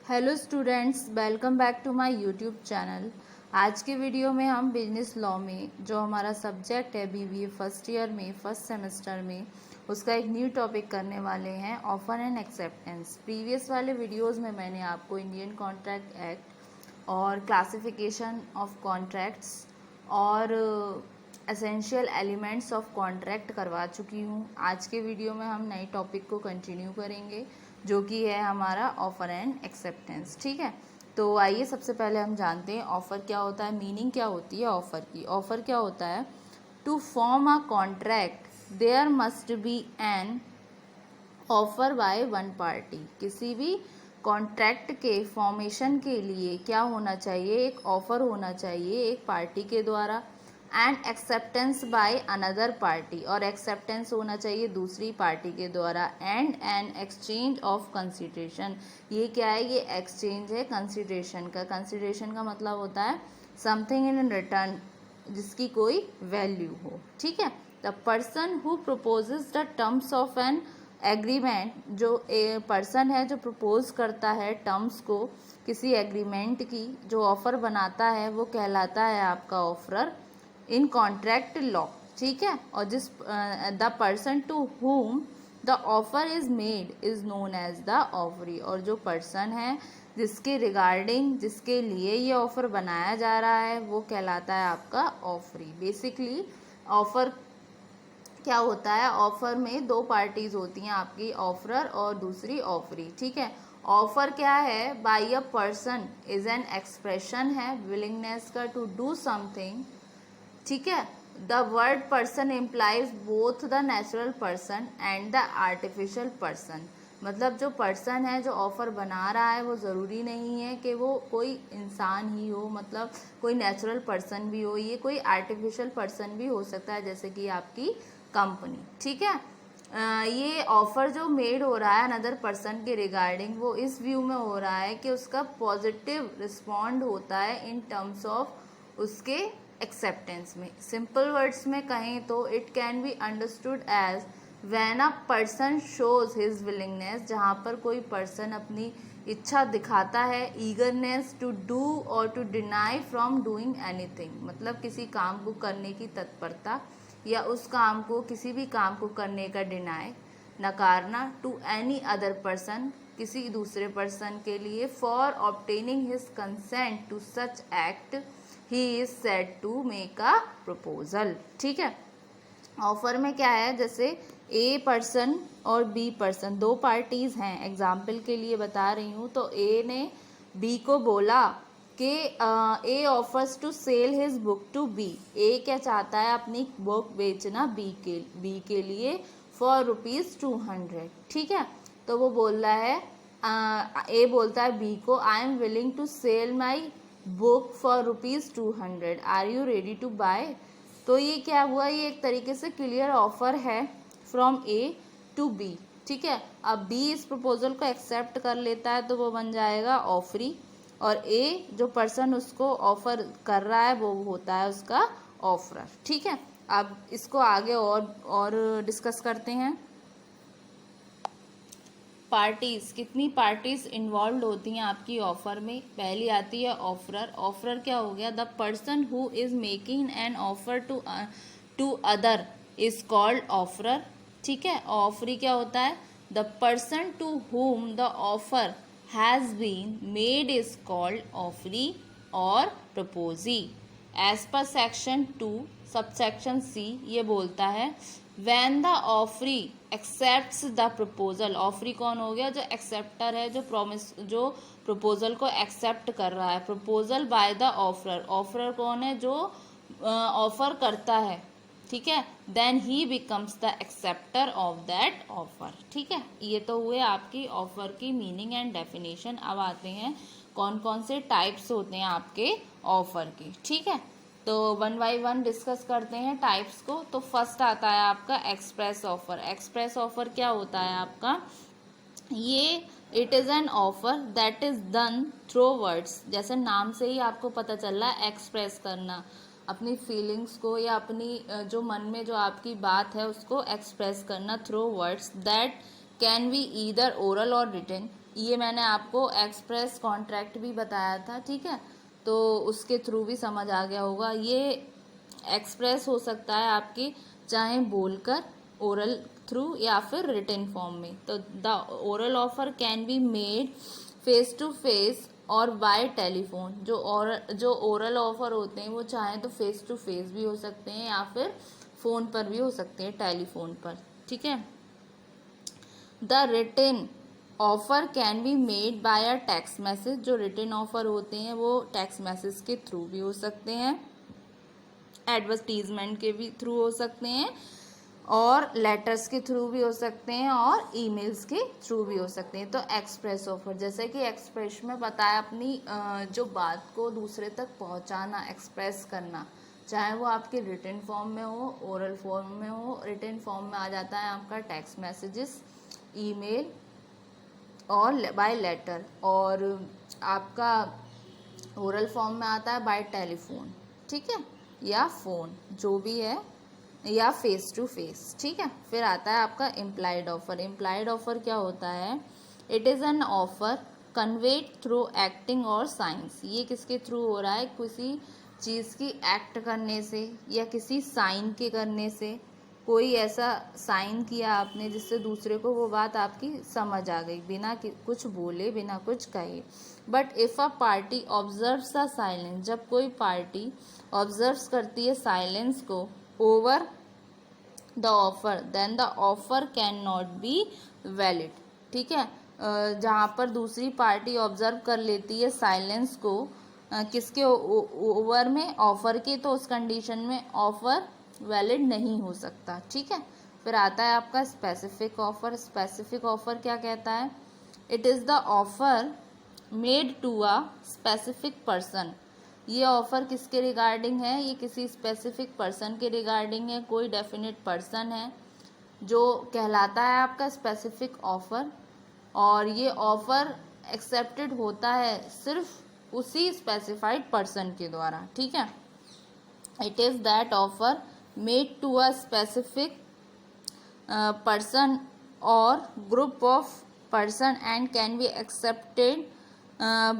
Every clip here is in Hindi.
Hello students, welcome back to my YouTube channel. आज के वीडियो में हम बिजनेस लॉ में जो हमारा सब्जेक्ट है बीबीए फर्स्ट ईयर में फर्स्ट सेमेस्टर में उसका एक न्यू टॉपिक करने वाले हैं, ऑफर एंड एक्सेप्टेंस। प्रीवियस वाले वीडियोस में मैंने आपको इंडियन कॉन्ट्रैक्ट एक्ट और क्लासिफिकेशन ऑफ कॉन्ट्रैक्ट्स और एसेंशियल एलिमेंट्स ऑफ कॉन्ट्रैक्ट करवा चुकी हूँ। आज के वीडियो में हम नए टॉपिक को कंटिन्यू करेंगे जो कि है हमारा ऑफर एंड एक्सेप्टेंस। ठीक है, तो आइए सबसे पहले हम जानते हैं ऑफर क्या होता है, मीनिंग क्या होती है ऑफर की। ऑफर क्या होता है? To form a contract there must be an offer by one party. किसी भी कॉन्ट्रैक्ट के फॉर्मेशन के लिए क्या होना चाहिए? एक ऑफर होना चाहिए एक पार्टी के द्वारा, and acceptance by another party, और एक्सेप्टेंस होना चाहिए दूसरी पार्टी के द्वारा, and an exchange of consideration. ये क्या है? ये एक्सचेंज है कंसिडरेशन का। कंसिडरेशन का मतलब होता है समथिंग इन रिटर्न जिसकी कोई वैल्यू हो। ठीक है, the person who proposes the terms of an agreement, जो ए पर्सन है जो प्रपोज करता है टर्म्स को किसी एग्रीमेंट की, जो ऑफर बनाता है वो कहलाता है आपका ऑफरर इन कॉन्ट्रैक्ट लॉ। ठीक है, और जिस the person to whom the offer is made is known as the offeree, और जो पर्सन है जिसके रिगार्डिंग जिसके लिए ये ऑफर बनाया जा रहा है वो कहलाता है आपका ऑफरी। बेसिकली ऑफर क्या होता है? ऑफर में दो पार्टीज होती हैं आपकी, ऑफरर और दूसरी ऑफरी। ठीक है, ऑफर क्या है? By a person is an expression है विलिंगनेस का टू डू समथिंग। ठीक है, the word person implies both the natural person and the artificial person. मतलब जो पर्सन है जो ऑफर बना रहा है वो ज़रूरी नहीं है कि वो कोई इंसान ही हो, मतलब कोई नेचुरल पर्सन भी हो, ये कोई आर्टिफिशियल पर्सन भी हो सकता है जैसे कि आपकी कंपनी। ठीक है, ये ऑफर जो मेड हो रहा है अनदर पर्सन के रिगार्डिंग वो इस व्यू में हो रहा है कि उसका पॉजिटिव रिस्पॉन्ड होता है इन टर्म्स ऑफ उसके एक्सेप्टेंस में। सिंपल वर्ड्स में कहें तो it can be understood as when a person shows his willingness, जहाँ पर कोई पर्सन अपनी इच्छा दिखाता है, ईगरनेस टू डू और to deny from doing anything, मतलब किसी काम को करने की तत्परता या उस काम को किसी भी काम को करने का डिनाई नकारना, टू एनी अदर पर्सन किसी दूसरे पर्सन के लिए, for obtaining his consent to such act he is said to make a proposal. ठीक है, ऑफर में क्या है? जैसे ए पर्सन और बी पर्सन दो पार्टीज हैं, एग्जाम्पल के लिए बता रही हूँ। तो ए ने बी को बोला कि A offers to sell his book to B. A क्या चाहता है? अपनी बुक बेचना बी के लिए फॉर ₹200। ठीक है, तो वो बोल रहा है, ए बोलता है बी को, I am willing to sell my book for ₹200, are you ready to buy? तो ये क्या हुआ? ये एक तरीके से क्लियर ऑफर है फ्रॉम ए टू बी। ठीक है, अब बी इस प्रपोजल को एक्सेप्ट कर लेता है तो वो बन जाएगा ऑफरी, और ए जो पर्सन उसको ऑफर कर रहा है वो होता है उसका ऑफरर। ठीक है, अब इसको आगे और डिस्कस करते हैं। पार्टीज, कितनी पार्टीज इन्वॉल्व होती हैं आपकी ऑफर में? पहली आती है ऑफरर। ऑफरर क्या हो गया? The person who is making an offer to other is called offerer. ठीक है, ऑफरी क्या होता है? The person to whom the offer has been made is called offeree और proposee. As per section 2 subsection c ये बोलता है when the offeree accepts the proposal। Offeree कौन हो गया? जो एक्सेप्टर है, जो प्रपोजल को एक्सेप्ट कर रहा है। Proposal by the offerer, offerer कौन है? जो ऑफर करता है। ठीक है, then he becomes the acceptor of that offer. ठीक है, ये तो हुए आपकी ऑफर की मीनिंग एंड डेफिनेशन। अब आते हैं कौन कौन से टाइप्स होते हैं आपके ऑफर के। ठीक है, तो वन बाई वन डिस्कस करते हैं टाइप्स को। तो फर्स्ट आता है आपका एक्सप्रेस ऑफर। एक्सप्रेस ऑफर क्या होता है आपका? ये it is an offer that is done through words. जैसे नाम से ही आपको पता चल रहा है, एक्सप्रेस करना अपनी फीलिंग्स को या अपनी जो मन में जो आपकी बात है उसको एक्सप्रेस करना through words that can be either oral और रिटन। ये मैंने आपको एक्सप्रेस कॉन्ट्रैक्ट भी बताया था, ठीक है, तो उसके थ्रू भी समझ आ गया होगा। ये एक्सप्रेस हो सकता है आपकी चाहे बोलकर ओरल थ्रू या फिर रिटन फॉर्म में। तो the oral offer can be made face to face और बाय टेलीफोन। जो ओरल ऑफर होते हैं वो चाहे तो फेस टू फेस भी हो सकते हैं या फिर फ़ोन पर भी हो सकते हैं, टेलीफोन पर, ठीक है। The written offer can be made by a text message. जो रिटन ऑफर होते हैं वो टेक्स्ट मैसेज के थ्रू भी हो सकते हैं, एडवर्टीजमेंट के भी थ्रू हो सकते हैं, और लेटर्स के थ्रू भी हो सकते हैं, और ईमेल्स के थ्रू भी हो सकते हैं। तो एक्सप्रेस ऑफर, जैसे कि एक्सप्रेस में बताया अपनी जो बात को दूसरे तक पहुंचाना, एक्सप्रेस करना, चाहे वो आपके रिटन फॉर्म में हो, ओरल फॉर्म में हो। रिटन फॉर्म में आ जाता है आपका टेक्स्ट मैसेजेस, ईमेल और बाय लेटर, और आपका ओरल फॉर्म में आता है बाय टेलीफोन, ठीक है, या फ़ोन, जो भी है, या फेस टू फेस, ठीक है। फिर आता है आपका इम्प्लाइड ऑफर। इम्प्लाइड ऑफर क्या होता है? It is an offer conveyed through acting और साइंस। ये किसके थ्रू हो रहा है? किसी चीज़ की एक्ट करने से या किसी साइन के करने से। कोई ऐसा साइन किया आपने जिससे दूसरे को वो बात आपकी समझ आ गई, बिना कुछ बोले, बिना कुछ कहे। But if a party observes a silence, जब कोई पार्टी ऑब्जर्व्स करती है साइलेंस को over the offer, then the offer can not be valid, ठीक है। जहाँ पर दूसरी पार्टी ऑब्जर्व कर लेती है साइलेंस को किसके ओवर में, ऑफर के, तो उस कंडीशन में ऑफर वैलिड नहीं हो सकता, ठीक है। फिर आता है आपका स्पेसिफिक ऑफर। स्पेसिफिक ऑफर क्या कहता है? It is the offer made to a specific person. ये ऑफर किसके रिगार्डिंग है? ये किसी स्पेसिफिक पर्सन के रिगार्डिंग है, कोई डेफिनेट पर्सन है जो कहलाता है आपका स्पेसिफिक ऑफर। और ये ऑफर एक्सेप्टेड होता है सिर्फ उसी स्पेसिफाइड पर्सन के द्वारा, ठीक है। It is that offer made to a specific person or group of person and can be accepted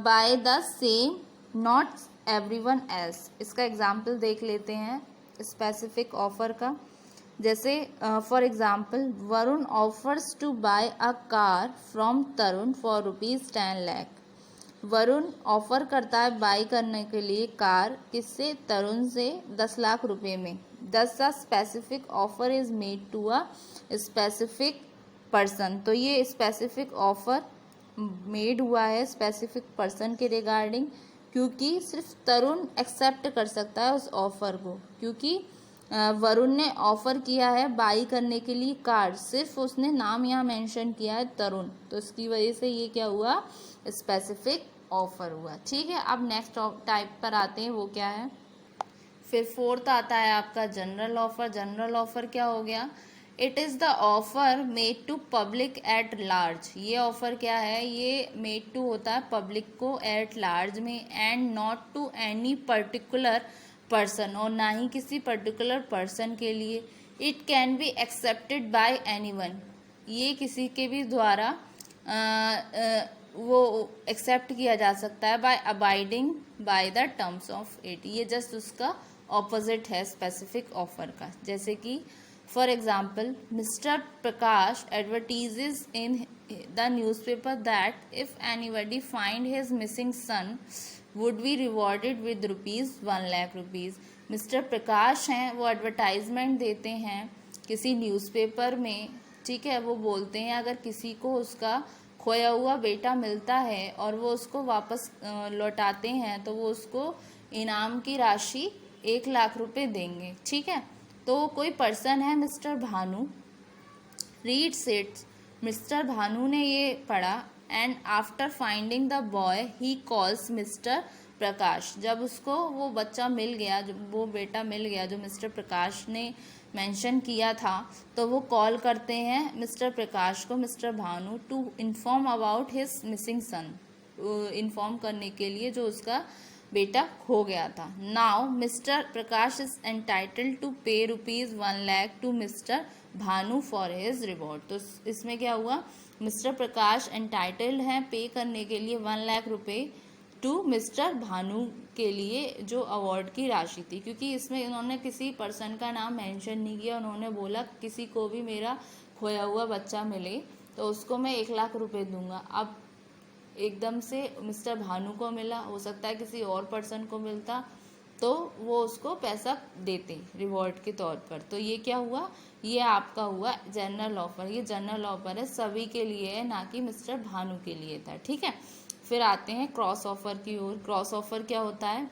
by the same not everyone else। इसका एग्जाम्पल देख लेते हैं स्पेसिफिक ऑफर का। जैसे for example, Varun offers to buy a car from Tarun for ₹10 lakh. Varun offer करता है बाई करने के लिए कार, किससे? तरुण से, 10 लाख रुपए में। दस a specific offer is made to a specific person. तो ये स्पेसिफिक ऑफर मेड हुआ है स्पेसिफिक पर्सन के रिगार्डिंग, क्योंकि सिर्फ तरुण एक्सेप्ट कर सकता है उस ऑफर को, क्योंकि वरुण ने ऑफर किया है बाई करने के लिए कार, सिर्फ उसने नाम यहाँ मेंशन किया है तरुण, तो इसकी वजह से ये क्या हुआ? स्पेसिफिक ऑफर हुआ, ठीक है। अब नेक्स्ट टाइप पर आते हैं, वो क्या है? फिर फोर्थ आता है आपका जनरल ऑफर। जनरल ऑफर क्या हो गया? It is the offer made to public at large. ये ऑफर क्या है? ये मेड टू होता है पब्लिक को एट लार्ज में, and not to any particular person, और ना ही किसी पर्टिकुलर पर्सन के लिए। It can be accepted by anyone. ये किसी के भी द्वारा वो एक्सेप्ट किया जा सकता है by abiding by the terms of it. ये जस्ट उसका ऑपोजिट है स्पेसिफिक ऑफर का। जैसे कि for example, Mister Prakash advertises in the newspaper that if anybody find his missing son would be rewarded with ₹1 lakh. Mister Prakash हैं, वो एडवर्टाइजमेंट देते हैं किसी न्यूज़पेपर में, ठीक है। वो बोलते हैं अगर किसी को उसका खोया हुआ बेटा मिलता है और वो उसको वापस लौटाते हैं तो वो उसको इनाम की राशि ₹1 लाख देंगे, ठीक है। तो कोई पर्सन है Mister Bhanu, reads it, Mister Bhanu ने ये पढ़ा, and after finding the boy he calls Mister Prakash. जब उसको वो बच्चा मिल गया, जब वो बेटा मिल गया जो मिस्टर प्रकाश ने मेंशन किया था, तो वो कॉल करते हैं मिस्टर प्रकाश को, mister Bhanu, to inform about his missing son, inform करने के लिए जो उसका बेटा खो गया था। Now mister Prakash is entitled to pay ₹1 lakh to mister Bhanu for his reward. तो इसमें क्या हुआ? मिस्टर प्रकाश एंटाइटल्ड हैं पे करने के लिए 1 लाख रुपए टू मिस्टर भानु के लिए जो अवार्ड की राशि थी, क्योंकि इसमें उन्होंने किसी पर्सन का नाम मेंशन नहीं किया। उन्होंने बोला किसी को भी मेरा खोया हुआ बच्चा मिले तो उसको मैं 1 लाख रुपए दूंगा। अब एकदम से मिस्टर भानु को मिला, हो सकता है किसी और पर्सन को मिलता तो वो उसको पैसा देते रिवॉर्ड के तौर पर। तो ये क्या हुआ, ये आपका हुआ जनरल ऑफर। ये जनरल ऑफर है, सभी के लिए है, ना कि मिस्टर भानु के लिए था। ठीक है, फिर आते हैं क्रॉस ऑफर की ओर। क्रॉस ऑफर क्या होता है,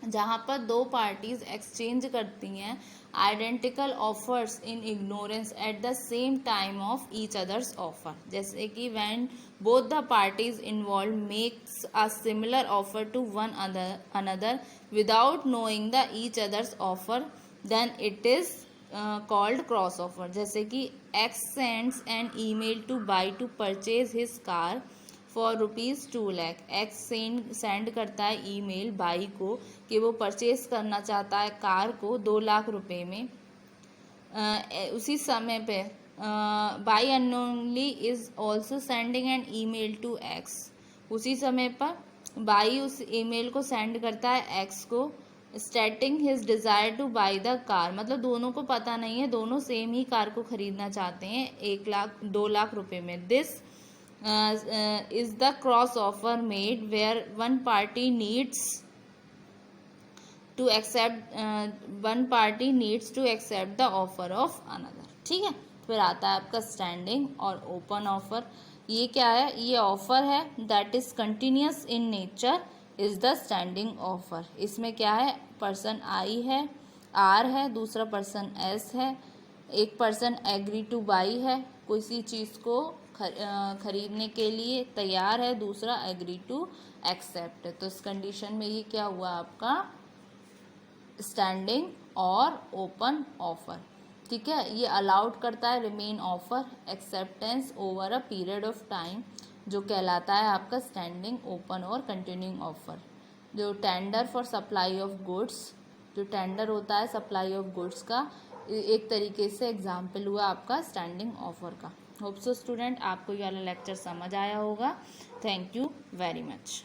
जहाँ पर दो पार्टीज एक्सचेंज करती हैं identical offers in ignorance at the same time of each other's offer. जैसे कि when both the parties involve makes a similar offer to one another without knowing the each other's offer, then it is called cross offer. जैसे कि X sends an email to B to purchase his car for ₹2 lakh. X send करता है ईमेल बाई को कि वो परचेज करना चाहता है कार को 2 लाख रुपए में। उसी समय पे Y unknownly is also sending an email to X. उसी समय पर बाई उस ईमेल को सेंड करता है एक्स को स्टेटिंग his desire two by the car. मतलब दोनों को पता नहीं है, दोनों सेम ही कार को खरीदना चाहते हैं 2 लाख रुपए में। This is the cross offer made where one party needs to accept the offer of another। ठीक है, फिर आता है आपका स्टैंडिंग और ओपन ऑफर। ये क्या है, ये ऑफर है that is continuous in nature is the standing offer. इसमें क्या है, पर्सन आई है, आर है, दूसरा पर्सन एस है, एक पर्सन एग्री टू बाई है, किसी चीज़ को खरीदने के लिए तैयार है, दूसरा एग्री टू एक्सेप्ट। तो इस कंडीशन में ये क्या हुआ आपका स्टैंडिंग और ओपन ऑफर। ठीक है, ये अलाउड करता है remain offer acceptance over a period of time, जो कहलाता है आपका स्टैंडिंग, ओपन और कंटिन्यूइंग ऑफर। जो tender for supply of goods, जो टेंडर होता है सप्लाई ऑफ गुड्स का, एक तरीके से एग्जाम्पल हुआ आपका स्टैंडिंग ऑफर का। होप सो स्टूडेंट आपको ये वाला लेक्चर समझ आया होगा। Thank you very much.